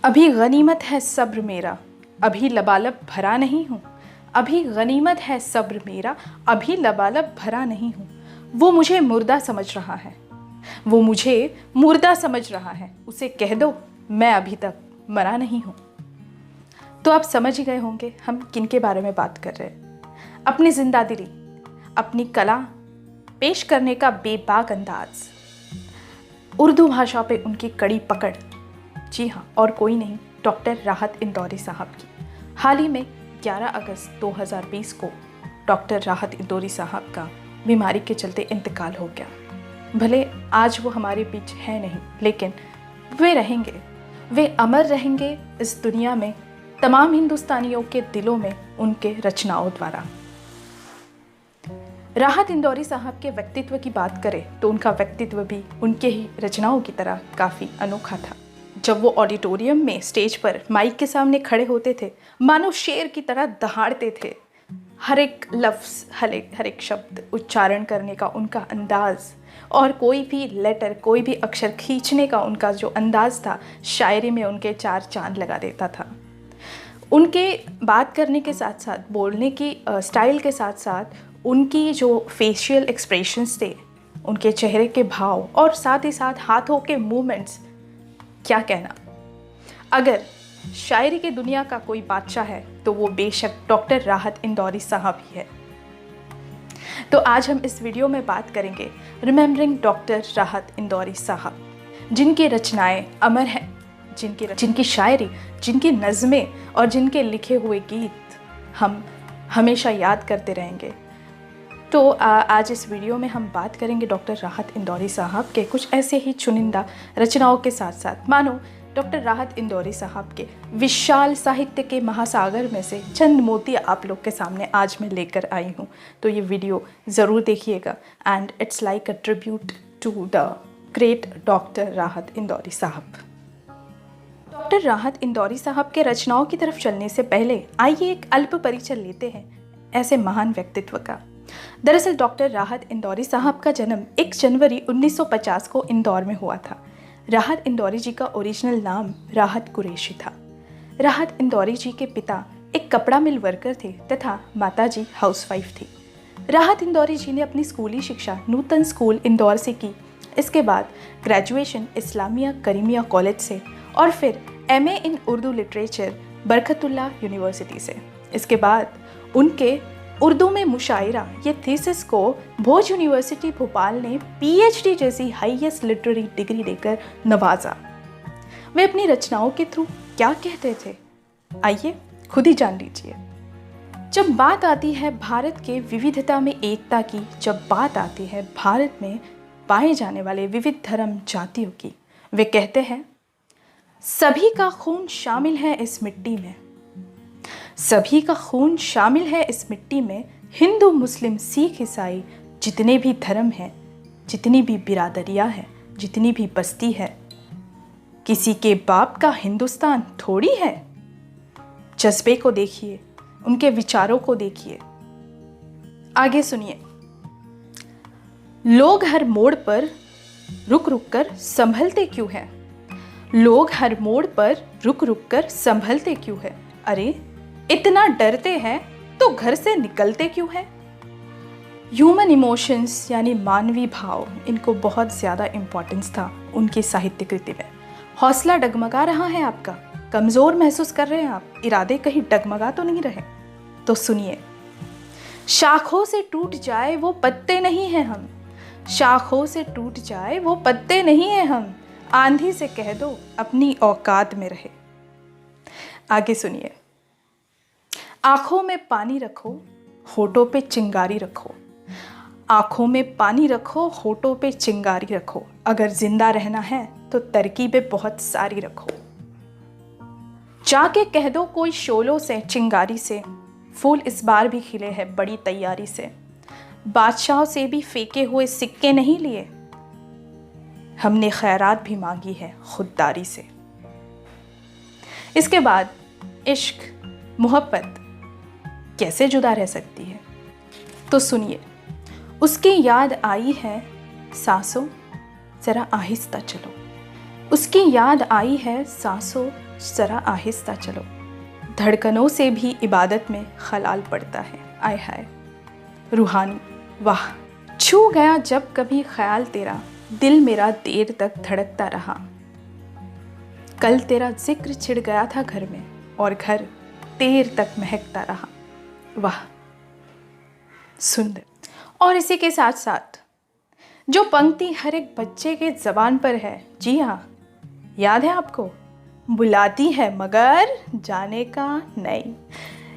अभी गनीमत है सब्र मेरा, अभी लबालब भरा नहीं हूँ। अभी गनीमत है सब्र मेरा, अभी लबालब भरा नहीं हूँ। वो मुझे मुर्दा समझ रहा है, वो मुझे मुर्दा समझ रहा है। उसे कह दो मैं अभी तक मरा नहीं हूँ। तो आप समझ ही गए होंगे हम किन के बारे में बात कर रहे हैं। अपनी जिंदादिली, अपनी कला पेश करने का बेबाक अंदाज, उर्दू भाषा पे उनकी कड़ी पकड़, जी हाँ, और कोई नहीं, डॉक्टर राहत इंदौरी साहब की। हाल ही में 11 अगस्त 2020 को डॉक्टर राहत इंदौरी साहब का बीमारी के चलते इंतकाल हो गया। भले आज वो हमारे बीच है नहीं, लेकिन वे रहेंगे, वे अमर रहेंगे इस दुनिया में, तमाम हिंदुस्तानियों के दिलों में उनके रचनाओं द्वारा। राहत इंदौरी साहब के व्यक्तित्व की बात करें तो उनका व्यक्तित्व भी उनके ही रचनाओं की तरह काफ़ी अनोखा था। जब वो ऑडिटोरियम में स्टेज पर माइक के सामने खड़े होते थे, मानो शेर की तरह दहाड़ते थे। हर एक लफ्ज़, हर एक शब्द उच्चारण करने का उनका अंदाज, और कोई भी लेटर, कोई भी अक्षर खींचने का उनका जो अंदाज था, शायरी में उनके 4 चांद लगा देता था। उनके बात करने के साथ साथ, बोलने की स्टाइल के साथ साथ उनकी जो फेशियल एक्सप्रेशंस थे, उनके चेहरे के भाव और साथ ही साथ हाथों के मूवमेंट्स, क्या कहना। अगर शायरी की दुनिया का कोई बादशाह है तो वो बेशक डॉक्टर राहत इंदौरी साहब ही है। तो आज हम इस वीडियो में बात करेंगे रिमेम्बरिंग डॉक्टर राहत इंदौरी साहब, जिनकी रचनाएं अमर हैं, जिनकी शायरी, जिनकी नज़में और जिनके लिखे हुए गीत हम हमेशा याद करते रहेंगे। तो आज इस वीडियो में हम बात करेंगे डॉक्टर राहत इंदौरी साहब के कुछ ऐसे ही चुनिंदा रचनाओं के साथ साथ, मानो डॉक्टर राहत इंदौरी साहब के विशाल साहित्य के महासागर में से चंद मोती आप लोग के सामने आज मैं लेकर आई हूँ। तो ये वीडियो ज़रूर देखिएगा, and it's like a tribute to the great doctor Rahat Indori साहब। डॉक्टर राहत इंदौरी साहब के रचनाओं की तरफ चलने से पहले आइए एक अल्प परिचय लेते हैं ऐसे महान व्यक्तित्व का। दरअसल डॉक्टर राहत इंदौरी साहब का जन्म 1 जनवरी 1950 को इंदौर में हुआ था। राहत इंदौरी जी का ओरिजिनल नाम राहत कुरैशी था। राहत इंदौरी जी के पिता एक कपड़ा मिल वर्कर थे तथा माताजी हाउसवाइफ थी। राहत इंदौरी जी ने अपनी स्कूली शिक्षा नूतन स्कूल इंदौर से की। इसके बाद ग्रेजुएशन इस्लामिया करीमिया कॉलेज से और फिर MA इन उर्दू लिटरेचर बरकतुल्लाह यूनिवर्सिटी से। इसके बाद उनके उर्दू में मुशायरा ये थीसिस को भोज यूनिवर्सिटी भोपाल ने PhD जैसी हाईएस्ट लिटरेरी डिग्री देकर नवाजा। वे अपनी रचनाओं के थ्रू क्या कहते थे, आइए खुद ही जान लीजिए। जब बात आती है भारत के विविधता में एकता की, जब बात आती है भारत में पाए जाने वाले विविध धर्म जातियों की, वे कहते हैं सभी का खून शामिल है इस मिट्टी में, सभी का खून शामिल है इस मिट्टी में। हिंदू मुस्लिम सिख ईसाई जितने भी धर्म हैं, जितनी भी बिरादरियां हैं, जितनी भी बस्ती है, किसी के बाप का हिंदुस्तान थोड़ी है। जज्बे को देखिए, उनके विचारों को देखिए। आगे सुनिए। लोग हर मोड़ पर रुक रुक कर संभलते क्यों हैं, लोग हर मोड़ पर रुक रुक कर संभलते क्यों है। अरे इतना डरते हैं तो घर से निकलते क्यों हैं। ह्यूमन इमोशंस यानी मानवीय भाव, इनको बहुत ज़्यादा इम्पोर्टेंस था उनकी साहित्य कृति में। हौसला डगमगा रहा है आपका, कमज़ोर महसूस कर रहे हैं आप, इरादे कहीं डगमगा तो नहीं रहे। तो सुनिए। शाखों से टूट जाए वो पत्ते नहीं हैं हम, शाखों से टूट जाए वो पत्ते नहीं हैं हम, आंधी से कह दो अपनी औकात में रहे। आगे सुनिए। आँखों में पानी रखो, होठों पे चिंगारी रखो, आँखों में पानी रखो, होठों पे चिंगारी रखो। अगर जिंदा रहना है तो तरकीबें बहुत सारी रखो। जाके कह दो कोई शोलों से, चिंगारी से, फूल इस बार भी खिले हैं बड़ी तैयारी से। बादशाहों से भी फेंके हुए सिक्के नहीं लिए, हमने खैरात भी मांगी है खुददारी से। इसके बाद इश्क, मोहब्बत कैसे जुदा रह सकती है। तो सुनिए। उसकी याद आई है सांसों ज़रा आहिस्ता चलो। उसकी याद आई है सांसों ज़रा आहिस्ता चलो। धड़कनों से भी इबादत में खलाल पड़ता है। आय हाय रूहानी, वाह। छू गया जब कभी ख्याल तेरा, दिल मेरा देर तक धड़कता रहा। कल तेरा जिक्र छिड़ गया था घर में, और घर देर तक महकता रहा। वाह सुंदर। और इसी के साथ साथ जो पंक्ति हर एक बच्चे के ज़बान पर है, जी हाँ, याद है आपको? बुलाती है मगर जाने का नहीं।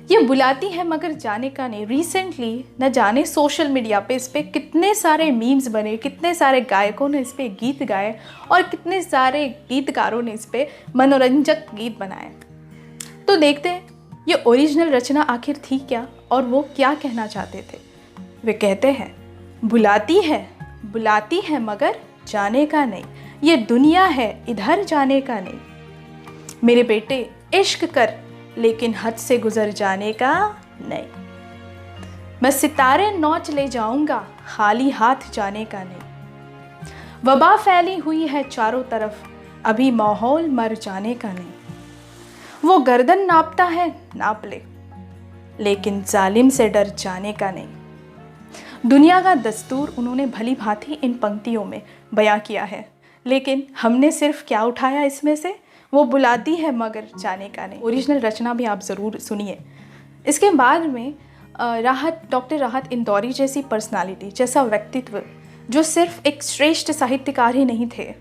ये बुलाती है मगर जाने का नहीं रिसेंटली न जाने सोशल मीडिया पे इस पे कितने सारे मीम्स बने, कितने सारे गायकों ने इस पे गीत गाए और कितने सारे गीतकारों ने इस पे मनोरंजक गीत बनाए। तो देखते हैं ये ओरिजिनल रचना आखिर थी क्या और वो क्या कहना चाहते थे। वे कहते हैं, बुलाती है मगर जाने का नहीं, ये दुनिया है इधर जाने का नहीं। मेरे बेटे इश्क कर लेकिन हद से गुजर जाने का नहीं। मैं सितारे नौच ले जाऊंगा खाली हाथ जाने का नहीं। वबा फैली हुई है चारों तरफ अभी माहौल मर जाने का नहीं। वो गर्दन नापता है नाप ले लेकिन जालिम से डर जाने का नहीं। दुनिया का दस्तूर उन्होंने भली भांति इन पंक्तियों में बयां किया है, लेकिन हमने सिर्फ क्या उठाया इसमें से? वो बुलाती है मगर जाने का नहीं। ओरिजिनल रचना भी आप ज़रूर सुनिए। इसके बाद में डॉक्टर राहत इंदौरी जैसी पर्सनालिटी, जैसा व्यक्तित्व, जो सिर्फ एक श्रेष्ठ साहित्यकार ही नहीं थे,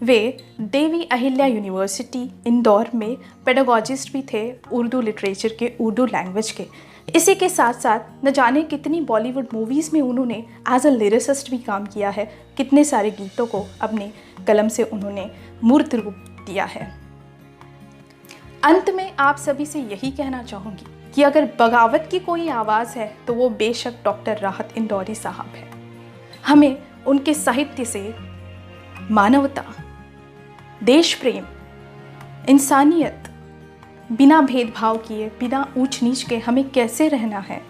वे देवी अहिल्या यूनिवर्सिटी इंदौर में पेडागॉजिस्ट भी थे उर्दू लिटरेचर के, उर्दू लैंग्वेज के। इसी के साथ साथ न जाने कितनी बॉलीवुड मूवीज़ में उन्होंने एज अ लिरिसिस्ट भी काम किया है। कितने सारे गीतों को अपने कलम से उन्होंने मूर्त रूप दिया है। अंत में आप सभी से यही कहना चाहूँगी कि अगर बगावत की कोई आवाज़ है तो वो बेशक डॉक्टर राहत इंदौरी साहब है। हमें उनके साहित्य से मानवता, देश प्रेम, इंसानियत, बिना भेदभाव किए, बिना ऊंच नीच के हमें कैसे रहना है,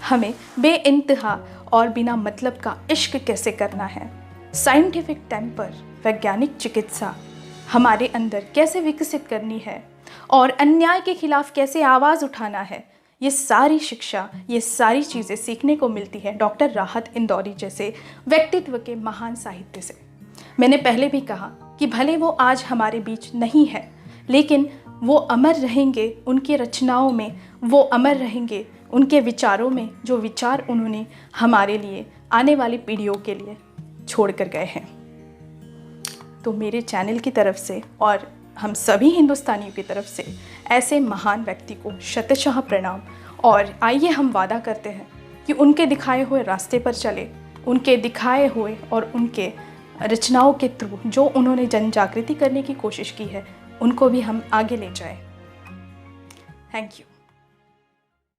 हमें बेइंतहा और बिना मतलब का इश्क कैसे करना है, साइंटिफिक टेम्पर, वैज्ञानिक चिकित्सा हमारे अंदर कैसे विकसित करनी है और अन्याय के खिलाफ कैसे आवाज़ उठाना है, ये सारी शिक्षा, ये सारी चीज़ें सीखने को मिलती है डॉक्टर राहत इंदौरी जैसे व्यक्तित्व के महान साहित्य से। मैंने पहले भी कहा कि भले वो आज हमारे बीच नहीं है, लेकिन वो अमर रहेंगे उनकी रचनाओं में, वो अमर रहेंगे उनके विचारों में, जो विचार उन्होंने हमारे लिए, आने वाली पीढ़ियों के लिए छोड़ कर गए हैं। तो मेरे चैनल की तरफ से और हम सभी हिंदुस्तानियों की तरफ से ऐसे महान व्यक्ति को शतशः प्रणाम। और आइए हम वादा करते हैं कि उनके दिखाए हुए रास्ते पर चले, उनके दिखाए हुए और उनके रचनाओं के थ्रू जो उन्होंने जन जागृति करने की कोशिश की है, उनको भी हम आगे ले जाएं। Thank you.